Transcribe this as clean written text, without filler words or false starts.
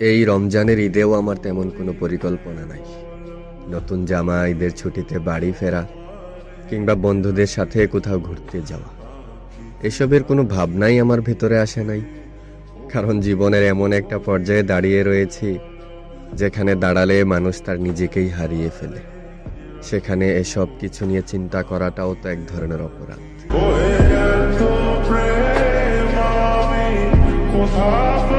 এই রমজানের ঈদেও আমার তেমন কোনো পরিকল্পনা নাই। নতুন জামা, ঈদের ছুটিতে বাড়ি ফেরা কিংবা বন্ধুদের সাথে কোথাও ঘুরতে যাওয়া, এসবের কোনো ভাবনাই আমার ভেতরে আসে নাই। কারণ জীবনের এমন একটা পর্যায়ে দাঁড়িয়ে রয়েছি যেখানে দাঁড়ালে মানুষ তার নিজেকেই হারিয়ে ফেলে। সেখানে এসব কিছু নিয়ে চিন্তা করাটাও তো এক ধরনের অপরাধ। কোথাও